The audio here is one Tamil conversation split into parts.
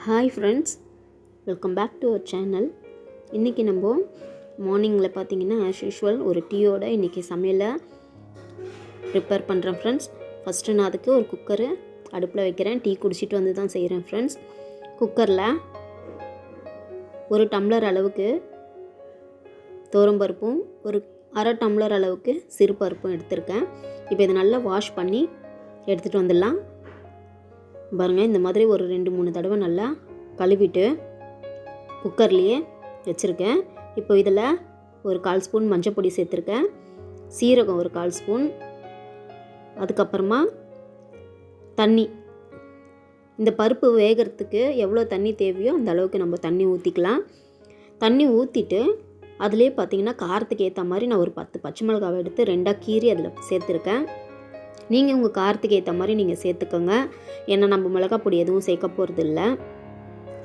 Hi friends, welcome back to our channel. இன்றைக்கி நம்ம மார்னிங்கில் பார்த்திங்கன்னா ஆஸ் யூஷுவல் ஒரு டீயோட இன்றைக்கி சமையலை ப்ரிப்பேர் பண்ணுறேன் ஃப்ரெண்ட்ஸ். ஃபஸ்ட்டு நான் அதுக்கு ஒரு குக்கரு அடுப்பில் வைக்கிறேன். டீ குடிச்சிட்டு வந்து தான் செய்கிறேன் ஃப்ரெண்ட்ஸ். குக்கரில் ஒரு டம்ளர் அளவுக்கு துவரம்பருப்பும் ஒரு அரை டம்ளர் அளவுக்கு சிறுபருப்பும் எடுத்திருக்கேன். இப்போ இதை நல்லா வாஷ் பண்ணி எடுத்துகிட்டு வந்துடலாம். பாருங்கள், இந்த மாதிரி ஒரு 2-3 தடவை நல்லா கழுவிட்டு குக்கர்லேயே வச்சுருக்கேன். இப்போ இதில் ஒரு 1/4 ஸ்பூன் மஞ்சள் பொடி சேர்த்துருக்கேன், சீரகம் ஒரு 1/4 ஸ்பூன், அதுக்கப்புறமா தண்ணி. இந்த பருப்பு வேகிறதுக்கு எவ்வளோ தண்ணி தேவையோ அந்த அளவுக்கு நம்ம தண்ணி ஊற்றிக்கலாம். தண்ணி ஊற்றிட்டு அதிலே பார்த்திங்கன்னா காரத்துக்கு ஏற்ற மாதிரி நான் ஒரு 10 பச்சை மிளகாவை எடுத்து 2ஆக கீறி அதில் சேர்த்துருக்கேன். நீங்கள் உங்கள் காரத்துக்கு ஏற்ற மாதிரி நீங்கள் சேர்த்துக்கோங்க. ஏன்னா நம்ம மிளகாய் பொடி எதுவும் சேர்க்க போகிறது இல்லை.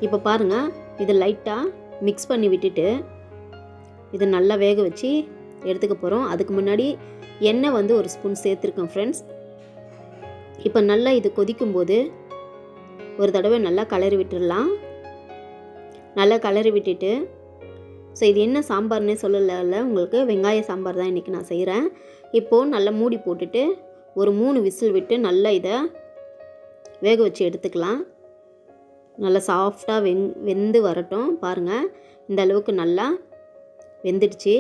இப்போ பாருங்கள், இதை லைட்டாக மிக்ஸ் பண்ணி விட்டுட்டு இதை நல்லா வேக வச்சு எடுத்துக்க போகிறோம். அதுக்கு முன்னாடி எண்ணெய் வந்து ஒரு ஸ்பூன் சேர்த்துருக்கேன் ஃப்ரெண்ட்ஸ். இப்போ நல்லா இது கொதிக்கும்போது ஒரு தடவை நல்லா கலரி விட்டுடலாம். நல்லா கலரி விட்டுட்டு, ஸோ இது என்ன சாம்பார்னே சொல்லலை உங்களுக்கு, வெங்காய சாம்பார் தான் இன்றைக்கி நான் செய்கிறேன். இப்போது நல்லா மூடி போட்டுட்டு ஒரு 3 விசில் விட்டு நல்லா இதை வேக வச்சு எடுத்துக்கலாம். நல்லா சாஃப்டாக வெந்து வரட்டும். பாருங்கள், இந்த அளவுக்கு நல்லா வெந்துடுச்சு.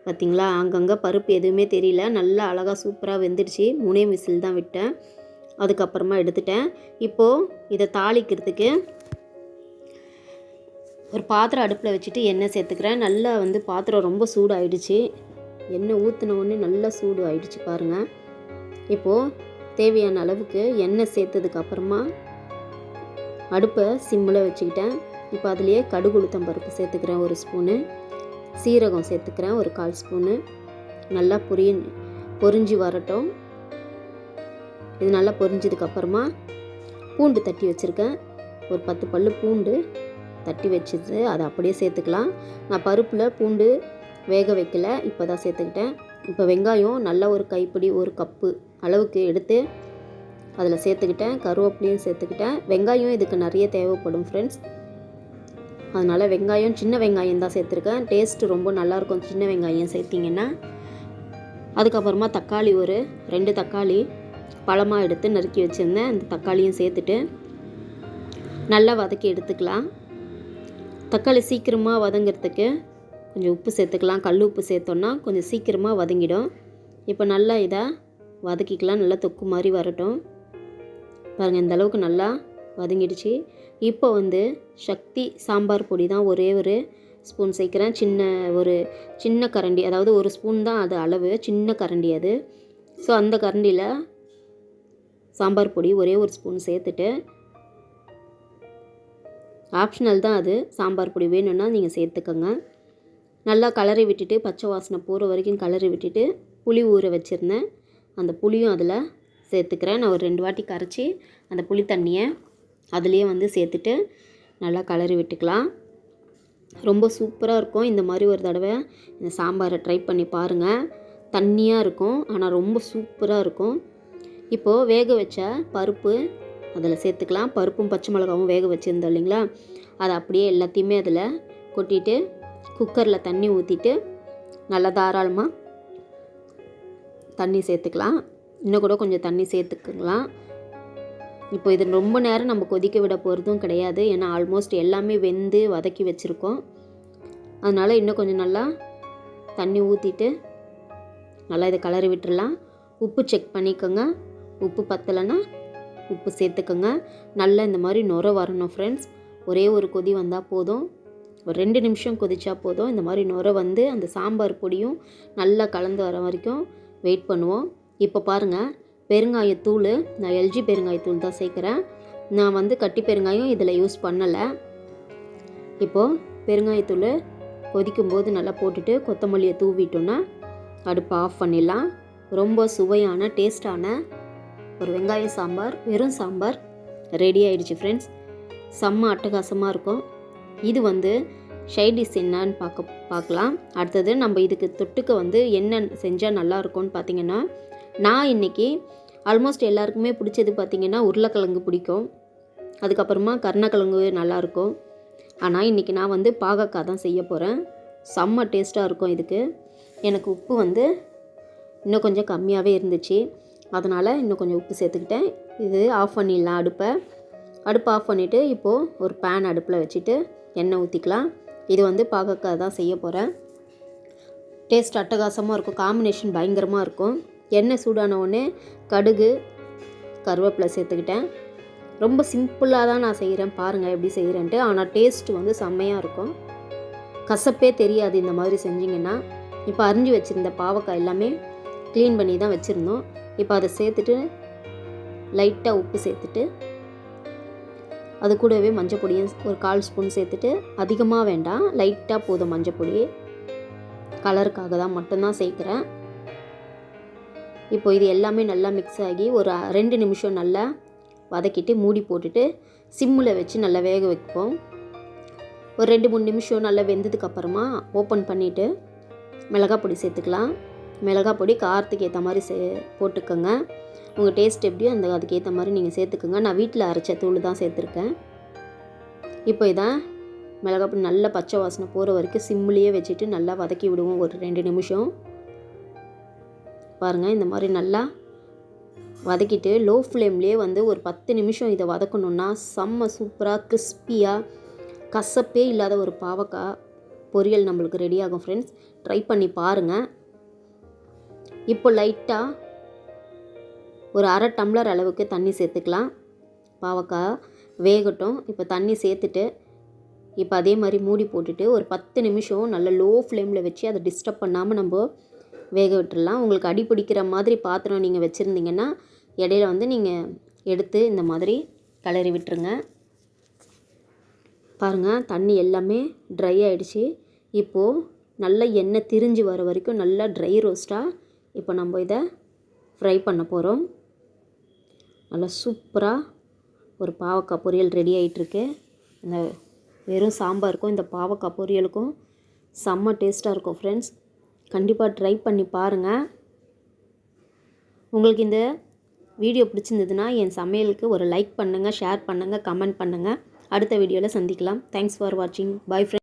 பார்த்திங்களா, அங்கங்கே பருப்பு எதுவுமே தெரியல, நல்லா அழகாக சூப்பராக வெந்துடுச்சு. 3 விசில் தான் விட்டேன், அதுக்கப்புறமா எடுத்துட்டேன். இப்போது இதை தாளிக்கிறதுக்கு ஒரு பாத்திரம் அடுப்பில் வச்சுட்டு எண்ணெய் சேர்த்துக்கிறேன். நல்லா வந்து பாத்திரம் ரொம்ப சூடாகிடுச்சு. எண்ணெய் ஊற்றின உடனே நல்லா சூடு ஆகிடுச்சு பாருங்கள். இப்போது தேவையான அளவுக்கு எண்ணெய் சேர்த்ததுக்கப்புறமா அடுப்பை சிம்மில் வச்சுக்கிட்டேன். இப்போ அதுலேயே கடுகு உளுத்தம் பருப்பு சேர்த்துக்கிறேன் 1 ஸ்பூனு, சீரகம் சேர்த்துக்கிறேன் ஒரு 1/4 ஸ்பூனு. நல்லா பொரிஞ்சு வரட்டும். இது நல்லா பொரிஞ்சதுக்கப்புறமா பூண்டு தட்டி வச்சுருக்கேன், ஒரு 10 பல்லு பூண்டு தட்டி வச்சுட்டு அதை அப்படியே சேர்த்துக்கலாம். நான் பருப்பில் பூண்டு வேக வைக்கல, இப்போ தான் சேர்த்துக்கிட்டேன். இப்போ வெங்காயம் நல்லா ஒரு கைப்பிடி 1 கப்பு அளவுக்கு எடுத்து அதில் சேர்த்துக்கிட்டேன். கருவேப்பிலையும் சேர்த்துக்கிட்டேன். வெங்காயம் இதுக்கு நிறைய தேவைப்படும் ஃப்ரெண்ட்ஸ், அதனால் வெங்காயம் சின்ன வெங்காயம் தான் சேர்த்துருக்கேன். டேஸ்ட்டு ரொம்ப நல்லாயிருக்கும் சின்ன வெங்காயம் சேர்த்திங்கன்னா. அதுக்கப்புறமா தக்காளி ஒரு 2 தக்காளி பழமாக எடுத்து நறுக்கி வச்சுருந்தேன், அந்த தக்காளியும் சேர்த்துட்டு நல்லா வதக்கி எடுத்துக்கலாம். தக்காளி சீக்கிரமாக வதங்கிறதுக்கு கொஞ்சம் உப்பு சேர்த்துக்கலாம். கல் உப்பு சேர்த்தோன்னா கொஞ்சம் சீக்கிரமாக வதங்கிடும். இப்போ நல்லா இதை வதக்கிக்கலாம். நல்லா தொக்கு மாதிரி வரட்டும். பாருங்கள், இந்த அளவுக்கு நல்லா வதங்கிடுச்சு. இப்போ வந்து சக்தி சாம்பார் பொடி தான் ஒரே ஒரு ஸ்பூன் சேர்க்குறேன். சின்ன கரண்டி, அதாவது 1 ஸ்பூன் தான் அது அளவு, சின்ன கரண்டி அது. ஸோ அந்த கரண்டியில் சாம்பார் பொடி ஒரே 1 ஸ்பூன் சேர்த்துட்டு, ஆப்ஷனல் தான் அது, சாம்பார் பொடி வேணும்னா நீங்கள் சேர்த்துக்கோங்க. நல்லா கலரி விட்டுட்டு பச்சை வாசனை போகிற வரைக்கும் கலரி விட்டுட்டு புளி ஊற வச்சுருந்தேன், அந்த புளியும் அதில் சேர்த்துக்கிறேன். நான் ஒரு 2 வாட்டி கரைச்சி அந்த புளி தண்ணியை அதுலேயே வந்து சேர்த்துட்டு நல்லா கலரி விட்டுக்கலாம். ரொம்ப சூப்பராக இருக்கும். இந்த மாதிரி ஒரு தடவை இந்த சாம்பாரை ட்ரை பண்ணி பாருங்கள். தண்ணியாக இருக்கும், ஆனால் ரொம்ப சூப்பராக இருக்கும். இப்போது வேக வச்ச பருப்பு அதில் சேர்த்துக்கலாம். பருப்பும் பச்சை மிளகாவும் வேக வச்சுருந்தோம் இல்லைங்களா, அதை அப்படியே எல்லாத்தையுமே அதில் கொட்டிட்டு குக்கரில் தண்ணி ஊற்றிட்டு நல்லா தாராளமாக தண்ணி சேர்த்துக்கலாம். இன்னும் கூட கொஞ்சம் தண்ணி சேர்த்துக்கலாம். இப்போ இது ரொம்ப நேரம் நம்ம கொதிக்க விட போகிறதும் கிடையாது, ஏன்னா ஆல்மோஸ்ட் எல்லாமே வெந்து வதக்கி வச்சுருக்கோம். அதனால் இன்னும் கொஞ்சம் நல்லா தண்ணி ஊற்றிட்டு நல்லா இதை கலரி விட்டுடலாம். உப்பு செக் பண்ணிக்கோங்க, உப்பு பத்தலைன்னா உப்பு சேர்த்துக்கோங்க. நல்லா இந்த மாதிரி நுர வரணும் ஃப்ரெண்ட்ஸ். ஒரே ஒரு கொதி வந்தால் போதும், ஒரு 2 நிமிஷம் கொதிச்சா போதும். இந்த மாதிரி நுர வந்து அந்த சாம்பார் பொடியும் நல்லா கலந்து வர வரைக்கும் வெயிட் பண்ணுவோம். இப்போ பாருங்கள், பெருங்காயத்தூள் நான் எல்ஜி பெருங்காயத்தூள் தான் சேர்க்குறேன். நான் வந்து கட்டி பெருங்காயம் இதில் யூஸ் பண்ணலை. இப்போது பெருங்காயத்தூள் கொதிக்கும்போது நல்லா போட்டுட்டு கொத்தமல்லியை தூவிட்டோன்னா அடுப்பை ஆஃப் பண்ணிடலாம். ரொம்ப சுவையான டேஸ்டான ஒரு வெங்காய சாம்பார், வெறும் சாம்பார் ரெடி ஆகிடுச்சு ஃப்ரெண்ட்ஸ். செம்ம அட்டகாசமாக இருக்கும். இது வந்து சைடிஷ் என்னன்னு பார்க்கலாம். அடுத்தது நம்ம இதுக்கு தொட்டுக்க வந்து என்ன செஞ்சால் நல்லாயிருக்கும்னு பார்த்திங்கன்னா, நான் இன்றைக்கி ஆல்மோஸ்ட் எல்லாருக்குமே பிடிச்சது பார்த்திங்கன்னா உருளைக்கிழங்கு பிடிக்கும். அதுக்கப்புறமா கருணக்கிழங்கு நல்லாயிருக்கும். ஆனால் இன்றைக்கி நான் வந்து பாகக்காய் தான் செய்ய போகிறேன். செம்ம டேஸ்ட்டாக இருக்கும். இதுக்கு எனக்கு உப்பு வந்து இன்னும் கொஞ்சம் கம்மியாகவே இருந்துச்சு, அதனால் இன்னும் கொஞ்சம் உப்பு சேர்த்துக்கிட்டேன். இது ஆஃப் பண்ணிடலாம். அடுப்பை ஆஃப் பண்ணிவிட்டு இப்போது ஒரு பேன் அடுப்பில் வச்சுட்டு எண்ணெய் ஊற்றிக்கலாம். இது வந்து பாகக்காய் தான் செய்ய போகிறேன். டேஸ்ட் அட்டகாசமாக இருக்கும், காம்பினேஷன் பயங்கரமாக இருக்கும். எண்ணெய் சூடான உடனே கடுகு கருவேப்பிலை சேர்த்துக்கிட்டேன். ரொம்ப சிம்பிளாக தான் நான் செய்கிறேன், பாருங்கள் எப்படி செய்கிறேன்ட்டு. ஆனால் டேஸ்ட்டு வந்து செம்மையாக இருக்கும், கசப்பே தெரியாது இந்த மாதிரி செஞ்சிங்கன்னா. இப்போ அரிஞ்சு வச்சுருந்த பாவக்காய் எல்லாமே க்ளீன் பண்ணி தான் வச்சுருந்தோம். இப்போ அதை சேர்த்துட்டு லைட்டாக உப்பு சேர்த்துட்டு அது கூடவே மஞ்சள் பொடியும் ஒரு 1/4 ஸ்பூன் சேர்த்துட்டு, அதிகமாக வேண்டாம், லைட்டாக போதும். மஞ்சள் பொடி கலருக்காக தான் மட்டும்தான் சேர்க்குறேன். இப்போ இது எல்லாமே நல்லா மிக்ஸ் ஆகி ஒரு 2 நிமிஷம் நல்லா வதக்கிட்டு மூடி போட்டுட்டு சிம்மில் வச்சு நல்லா வேக வைப்போம். ஒரு 2-3 நிமிஷம் நல்லா வெந்ததுக்கப்புறமா ஓப்பன் பண்ணிவிட்டு மிளகாய் பொடி சேர்த்துக்கலாம். மிளகாய் பொடி காரத்துக்கு ஏற்ற மாதிரி போட்டுக்கோங்க. உங்கள் டேஸ்ட் எப்படியோ அதுக்கேற்ற மாதிரி நீங்கள் சேர்த்துக்கோங்க. நான் வீட்டில் அரைச்ச தூள் தான் சேர்த்துருக்கேன். இப்போ இதான் மிளகாய் பொடி நல்லா பச்சை வாசனை போகிற வரைக்கும் சிம்மிலேயே வச்சுட்டு நல்லா வதக்கி விடுவோம் ஒரு 2 நிமிஷம். பாருங்கள், இந்த மாதிரி நல்லா வதக்கிட்டு லோ ஃப்ளேம்லேயே வந்து ஒரு 10 நிமிஷம் இதை வதக்கணுன்னா செம்ம சூப்பராக கிறிஸ்பியாக கசப்பே இல்லாத ஒரு பாவக்காய் பொரியல் நம்மளுக்கு ரெடி ஆகும். ஃப்ரெண்ட்ஸ், ட்ரை பண்ணி பாருங்கள். இப்போ லைட்டாக ஒரு 1/2 டம்ளர் அளவுக்கு தண்ணி சேர்த்துக்கலாம். பாவக்காய் வேகட்டும். இப்போ தண்ணி சேர்த்துட்டு இப்போ அதே மாதிரி மூடி போட்டுட்டு ஒரு 10 நிமிஷம் நல்ல லோ ஃப்ளேமில் வச்சு அதை டிஸ்டர்ப் பண்ணாமல் நம்ம வேக விட்டுடலாம். உங்களுக்கு அடி பிடிக்கிற மாதிரி பாத்திரம் நீங்கள் வச்சுருந்தீங்கன்னா இடையில வந்து நீங்கள் எடுத்து இந்த மாதிரி கிளறி விட்டுருங்க. பாருங்கள், தண்ணி எல்லாமே ட்ரை ஆகிடுச்சு. இப்போது நல்லா எண்ணெய் திரிஞ்சு வர வரைக்கும் நல்லா ட்ரை ரோஸ்ட்டாக இப்போ நம்ம இதை ஃப்ரை பண்ண போகிறோம். நல்லா சூப்பராக ஒரு பாவக்காய் பொரியல் ரெடி ஆகிட்டுருக்கு. இந்த வெறும் சாம்பாருக்கும் இந்த பாவக்காய் பொரியலுக்கும் செம்ம டேஸ்ட்டாக இருக்கும். ஃப்ரெண்ட்ஸ், கண்டிப்பாக ட்ரை பண்ணி பாருங்கள். உங்களுக்கு இந்த வீடியோ பிடிச்சிருந்ததுன்னா என் சமையலுக்கு ஒரு லைக் பண்ணுங்கள், ஷேர் பண்ணுங்கள், கமெண்ட் பண்ணுங்கள். அடுத்த வீடியோவில் சந்திக்கலாம். தேங்க்ஸ் ஃபார் வாட்சிங். Bye friends.